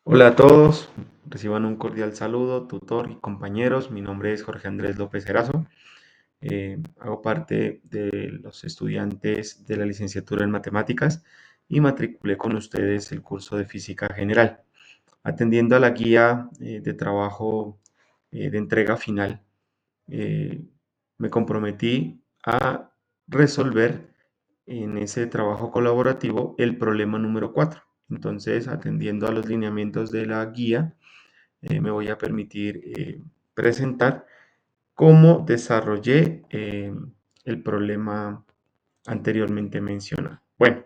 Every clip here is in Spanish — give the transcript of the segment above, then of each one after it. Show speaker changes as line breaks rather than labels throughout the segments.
Hola a todos, reciban un cordial saludo, tutor y compañeros. Mi nombre es Jorge Andrés López Erazo. Hago parte de los estudiantes de la licenciatura en matemáticas y matriculé con ustedes el curso de física general. Atendiendo a la guía de trabajo de entrega final, eh, me comprometí a resolver en ese trabajo colaborativo el problema número 4. Entonces, atendiendo a los lineamientos de la guía, me voy a permitir presentar cómo desarrollé el problema anteriormente mencionado. Bueno,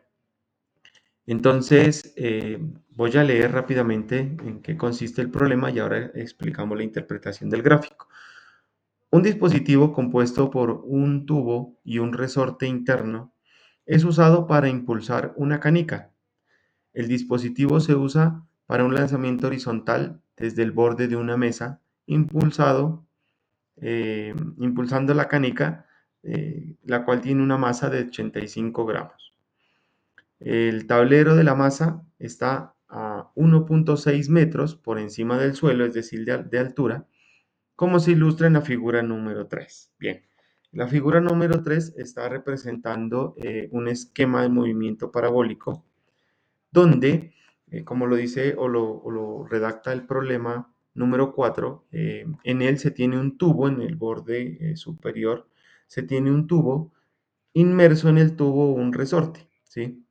entonces voy a leer rápidamente en qué consiste el problema y ahora explicamos la interpretación del gráfico. Un dispositivo compuesto por un tubo y un resorte interno es usado para impulsar una canica. El dispositivo se usa para un lanzamiento horizontal desde el borde de una mesa, impulsando la canica, la cual tiene una masa de 85 gramos. El tablero de la masa está a 1.6 metros por encima del suelo, es decir, de altura, como se ilustra en la figura número 3. Bien, la figura número 3 está representando un esquema de movimiento parabólico donde, como lo dice o lo redacta el problema número 4, en él se tiene un tubo en el borde superior, se tiene un tubo, inmerso en el tubo un resorte, ¿sí?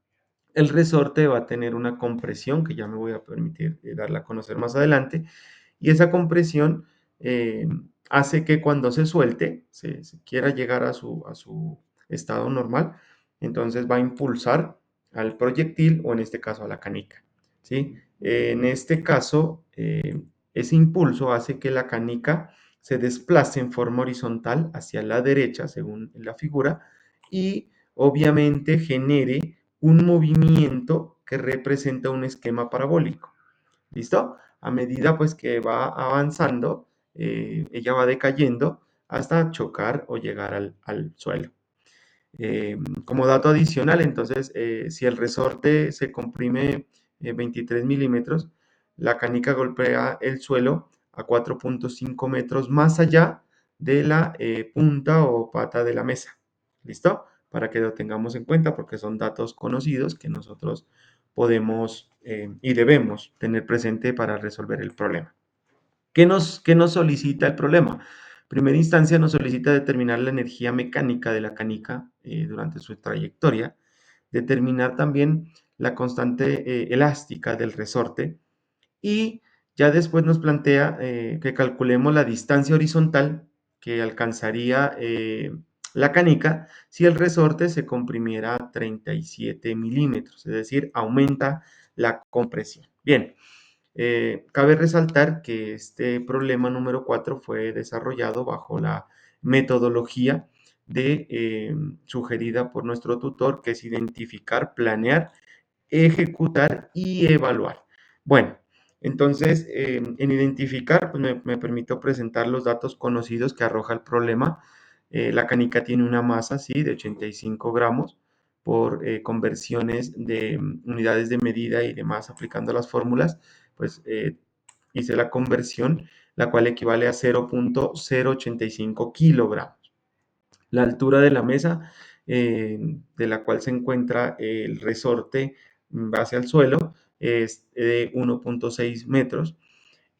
El resorte va a tener una compresión que ya me voy a permitir darla a conocer más adelante, y esa compresión eh, hace que cuando se suelte, se quiera llegar a su estado normal, entonces va a impulsar al proyectil o en este caso a la canica, ¿sí? En este caso, ese impulso hace que la canica se desplace en forma horizontal hacia la derecha, según la figura, y obviamente genere un movimiento que representa un esquema parabólico. ¿Listo? A medida pues que va avanzando, ella va decayendo hasta chocar o llegar al suelo. Como dato adicional, entonces, si el resorte se comprime 23 milímetros, la canica golpea el suelo a 4.5 metros más allá de la punta o pata de la mesa. ¿Listo? Para que lo tengamos en cuenta porque son datos conocidos que nosotros podemos y debemos tener presente para resolver el problema. ¿Qué nos solicita el problema? En primera instancia nos solicita determinar la energía mecánica de la canica durante su trayectoria, determinar también la constante elástica del resorte y ya después nos plantea que calculemos la distancia horizontal que alcanzaría la canica si el resorte se comprimiera a 37 milímetros, es decir, aumenta la compresión. Bien, cabe resaltar que este problema número 4 fue desarrollado bajo la metodología sugerida por nuestro tutor, que es identificar, planear, ejecutar y evaluar. Bueno, entonces, en identificar, pues me permito presentar los datos conocidos que arroja el problema. La canica tiene una masa, sí, de 85 gramos por conversiones de unidades de medida y demás aplicando las fórmulas, pues hice la conversión, la cual equivale a 0.085 kilogramos. La altura de la mesa, de la cual se encuentra el resorte base al suelo, es de 1.6 metros.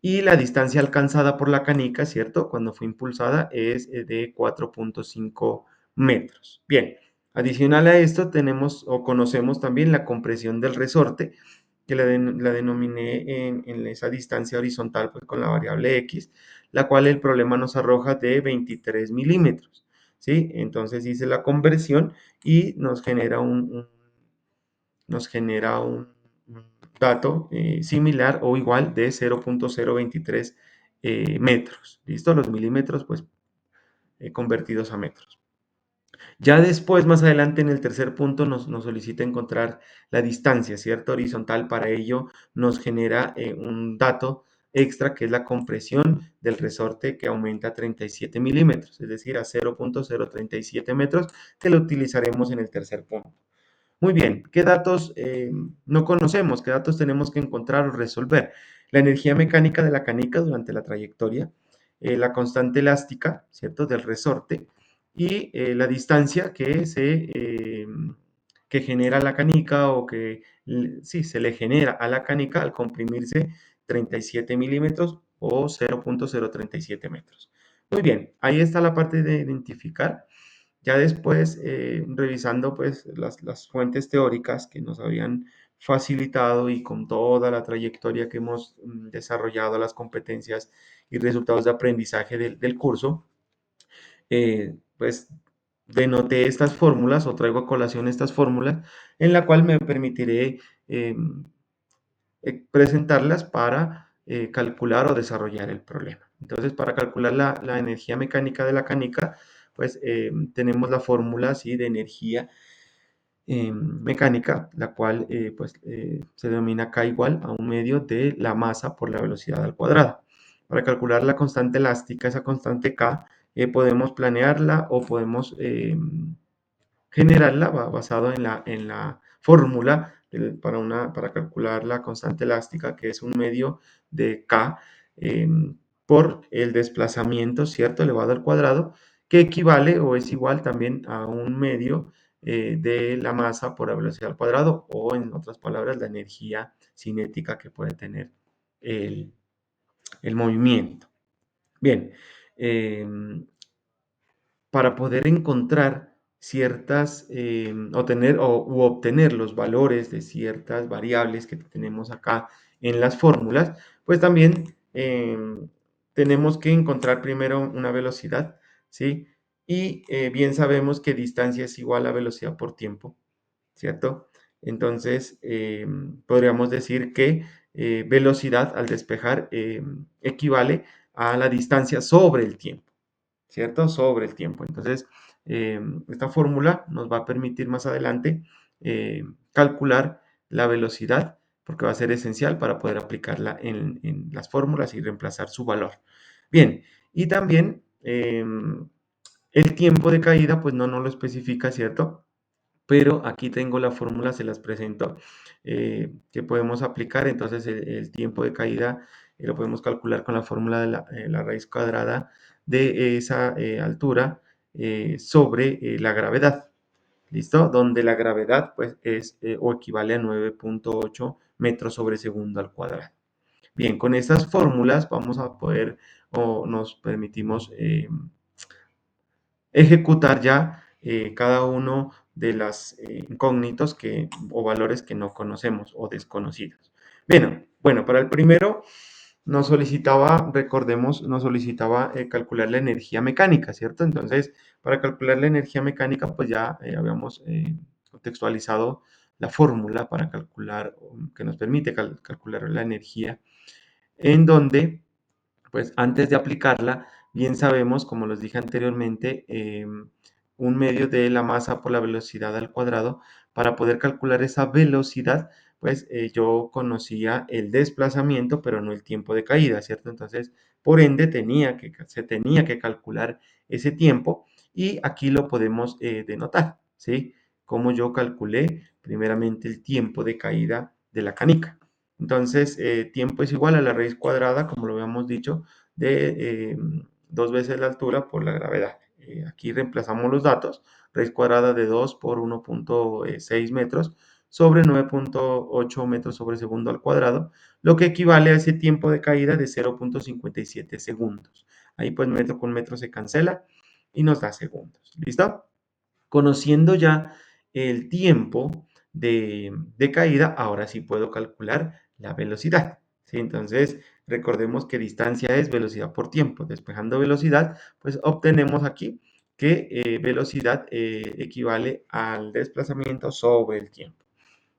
Y la distancia alcanzada por la canica, ¿cierto? Cuando fue impulsada es de 4.5 metros. Bien, adicional a esto tenemos o conocemos también la compresión del resorte, que la denominé en esa distancia horizontal pues, con la variable X, la cual el problema nos arroja de 23 milímetros. ¿Sí? Entonces hice la conversión y nos genera un dato similar o igual de 0.023 metros. ¿Listo? Los milímetros, pues, convertidos a metros. Ya después, más adelante, en el tercer punto, nos solicita encontrar la distancia, ¿cierto? Horizontal. Para ello, nos genera un dato extra, que es la compresión del resorte, que aumenta a 37 milímetros, es decir, a 0.037 metros, que lo utilizaremos en el tercer punto. Muy bien, ¿qué datos no conocemos? ¿Qué datos tenemos que encontrar o resolver? La energía mecánica de la canica durante la trayectoria, la constante elástica, ¿cierto?, del resorte y la distancia que genera la canica o que sí, se le genera a la canica al comprimirse 37 milímetros o 0.037 metros. Muy bien, ahí está la parte de identificar. Ya después, revisando pues las fuentes teóricas que nos habían facilitado y con toda la trayectoria que hemos desarrollado, las competencias y resultados de aprendizaje del curso, pues denoté estas fórmulas o traigo a colación estas fórmulas en la cual me permitiré presentarlas para calcular o desarrollar el problema. Entonces, para calcular la energía mecánica de la canica, pues tenemos la fórmula ¿sí? de energía mecánica, la cual se denomina K igual a un medio de la masa por la velocidad al cuadrado. Para calcular la constante elástica, esa constante K, podemos planearla o podemos generarla basado en la fórmula para calcular la constante elástica, que es un medio de K por el desplazamiento, ¿cierto?, elevado al cuadrado, que equivale o es igual también a un medio de la masa por la velocidad al cuadrado, o en otras palabras, la energía cinética que puede tener el, el movimiento. Bien, para poder encontrar ciertas, u obtener los valores de ciertas variables que tenemos acá en las fórmulas, pues también tenemos que encontrar primero una velocidad, ¿sí? Y bien sabemos que distancia es igual a velocidad por tiempo, ¿cierto? Entonces, podríamos decir que velocidad al despejar equivale a la distancia sobre el tiempo. ¿Cierto? Sobre el tiempo. Entonces, esta fórmula nos va a permitir más adelante calcular la velocidad, porque va a ser esencial para poder aplicarla en las fórmulas y reemplazar su valor. Bien, y también el tiempo de caída, pues no nos lo especifica, ¿cierto? Pero aquí tengo la fórmula, se las presento, que podemos aplicar. Entonces, el tiempo de caída lo podemos calcular con la fórmula de la raíz cuadrada de esa altura sobre la gravedad. ¿Listo? Donde la gravedad pues es o equivale a 9.8 metros sobre segundo al cuadrado. Bien, con estas fórmulas vamos a poder o nos permitimos ejecutar ya cada uno de las incógnitos o valores que no conocemos o desconocidos. Bien, bueno, para el primero nos solicitaba, recordemos, nos solicitaba calcular la energía mecánica, ¿cierto? Entonces, para calcular la energía mecánica, pues ya habíamos contextualizado la fórmula para calcular, que nos permite calcular la energía, en donde pues antes de aplicarla, bien sabemos, como los dije anteriormente, un medio de la masa por la velocidad al cuadrado. Para poder calcular esa velocidad, pues yo conocía el desplazamiento, pero no el tiempo de caída, ¿cierto? Entonces, por ende, se tenía que calcular ese tiempo y aquí lo podemos denotar, ¿sí? Como yo calculé primeramente el tiempo de caída de la canica. Entonces, tiempo es igual a la raíz cuadrada, como lo habíamos dicho, de 2 veces la altura por la gravedad. Aquí reemplazamos los datos, raíz cuadrada de 2 por 1.6 metros sobre 9.8 metros sobre segundo al cuadrado, lo que equivale a ese tiempo de caída de 0.57 segundos. Ahí pues metro con metro se cancela y nos da segundos. ¿Listo? Conociendo ya el tiempo de caída, ahora sí puedo calcular la velocidad, ¿sí? Entonces, recordemos que distancia es velocidad por tiempo. Despejando velocidad, pues obtenemos aquí que velocidad equivale al desplazamiento sobre el tiempo.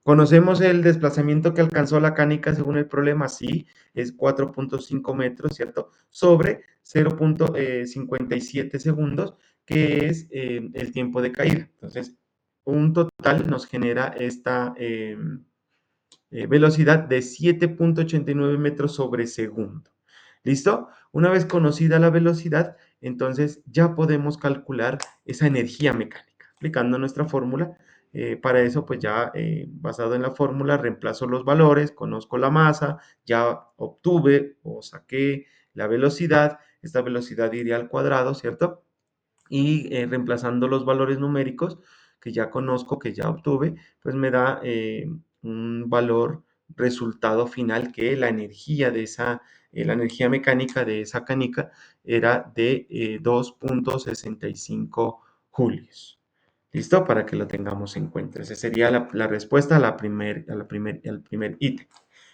¿Conocemos el desplazamiento que alcanzó la canica según el problema? Sí, es 4.5 metros, ¿cierto? Sobre 0.57 segundos, que es el tiempo de caída. Entonces, un total nos genera esta velocidad de 7.89 metros sobre segundo. ¿Listo? Una vez conocida la velocidad, entonces ya podemos calcular esa energía mecánica. Aplicando nuestra fórmula, Para eso, pues ya basado en la fórmula, reemplazo los valores, conozco la masa, ya obtuve o saqué la velocidad, esta velocidad iría al cuadrado, ¿cierto? Y reemplazando los valores numéricos que ya conozco, que ya obtuve, pues me da un valor resultado final que la energía de la energía mecánica de esa canica era de 2,65 julios. ¿Listo? Para que lo tengamos en cuenta. Esa sería la respuesta al primer ítem.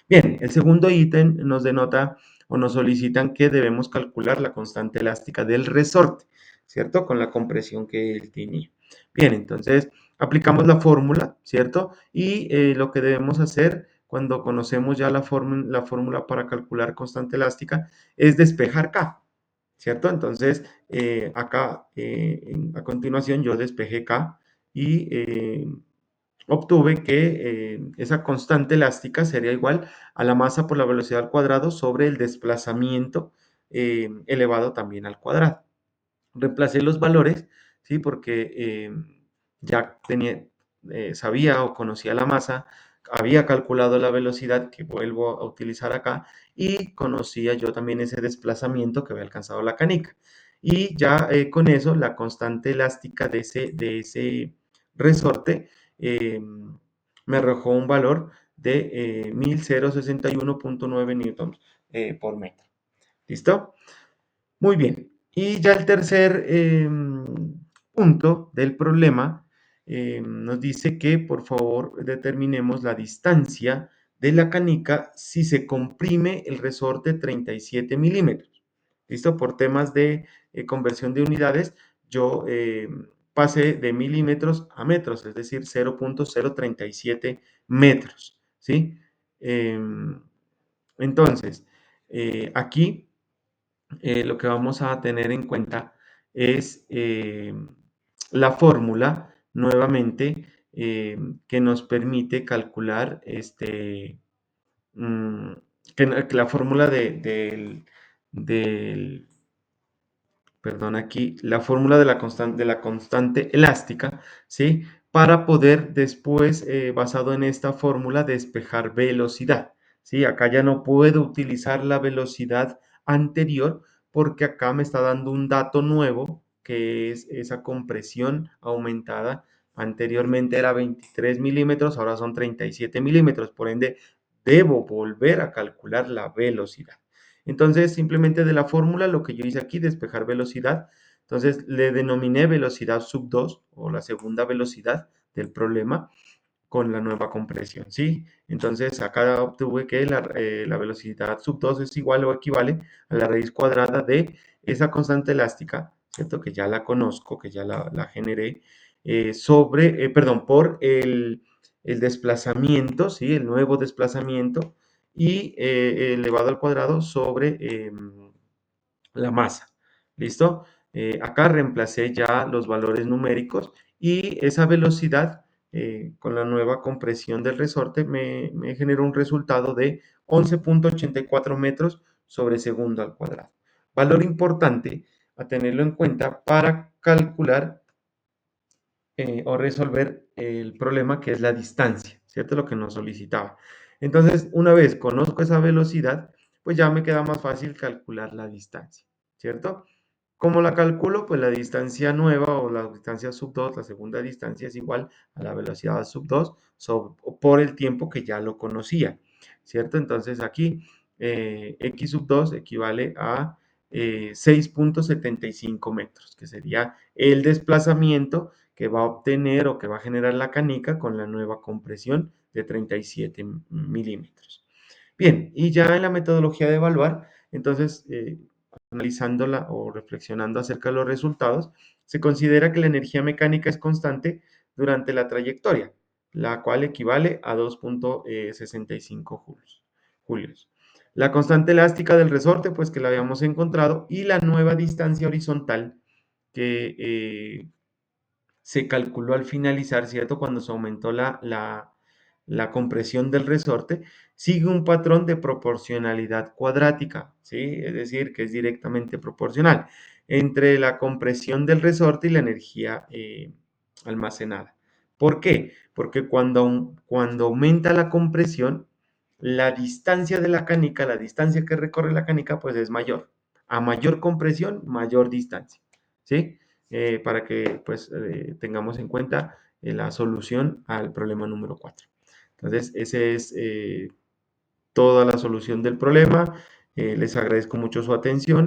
Bien, el segundo ítem nos denota o nos solicitan que debemos calcular la constante elástica del resorte, ¿cierto? Con la compresión que él tenía. Bien, entonces aplicamos la fórmula, ¿cierto? Y lo que debemos hacer cuando conocemos ya la fórmula para calcular constante elástica es despejar K, ¿cierto? Entonces, acá a continuación yo despejé K y obtuve que esa constante elástica sería igual a la masa por la velocidad al cuadrado sobre el desplazamiento elevado también al cuadrado. Reemplacé los valores, ¿sí? Porque ya sabía o conocía la masa, había calculado la velocidad que vuelvo a utilizar acá y conocía yo también ese desplazamiento que había alcanzado la canica. Y ya con eso la constante elástica de ese resorte me arrojó un valor de 1061,9 newtons por metro. ¿Listo? Muy bien. Y ya el tercer punto del problema nos dice que por favor determinemos la distancia de la canica si se comprime el resorte 37 milímetros. ¿Listo? Por temas de conversión de unidades, yo pasé de milímetros a metros, es decir, 0,037 metros. ¿Sí? Em, entonces, aquí lo que vamos a tener en cuenta es la fórmula nuevamente que nos permite calcular mm, que la fórmula del perdón, aquí la fórmula de la constante elástica, ¿sí? Para poder después, basado en esta fórmula, despejar velocidad, ¿sí? Acá ya no puedo utilizar la velocidad anterior porque acá me está dando un dato nuevo, que es esa compresión aumentada. Anteriormente era 23 milímetros, ahora son 37 milímetros, por ende, debo volver a calcular la velocidad. Entonces, simplemente de la fórmula, lo que yo hice aquí, despejar velocidad. Entonces, le denominé velocidad sub 2 o la segunda velocidad del problema con la nueva compresión, ¿sí? Entonces, acá obtuve que la velocidad sub 2 es igual o equivale a la raíz cuadrada de esa constante elástica, ¿cierto? Que ya la conozco, que ya la generé, perdón, por el desplazamiento, ¿sí? El nuevo desplazamiento y elevado al cuadrado sobre la masa. ¿Listo? Acá reemplacé ya los valores numéricos y esa velocidad con la nueva compresión del resorte me generó un resultado de 11,84 metros sobre segundo al cuadrado. Valor importante a tenerlo en cuenta para calcular o resolver el problema que es la distancia, ¿cierto? Lo que nos solicitaba. Entonces, una vez conozco esa velocidad, pues ya me queda más fácil calcular la distancia, ¿cierto? ¿Cómo la calculo? Pues la distancia nueva o la distancia sub 2, la segunda distancia es igual a la velocidad sub 2 por el tiempo que ya lo conocía, ¿cierto? Entonces aquí x sub 2 equivale a 6,75 metros, que sería el desplazamiento que va a obtener o que va a generar la canica con la nueva compresión de 37 milímetros. Bien, y ya en la metodología de evaluar, entonces, analizándola o reflexionando acerca de los resultados, se considera que la energía mecánica es constante durante la trayectoria, la cual equivale a 2,65 julios. La constante elástica del resorte, pues que la habíamos encontrado, y la nueva distancia horizontal que se calculó al finalizar, ¿cierto? Cuando se aumentó la compresión del resorte, sigue un patrón de proporcionalidad cuadrática, ¿sí? Es decir, que es directamente proporcional entre la compresión del resorte y la energía almacenada. ¿Por qué? Porque cuando aumenta la compresión, la distancia de la canica, la distancia que recorre la canica, pues es mayor. A mayor compresión, mayor distancia, ¿sí? Para que pues tengamos en cuenta la solución al problema número 4. Entonces, ese es toda la solución del problema. Les agradezco mucho su atención.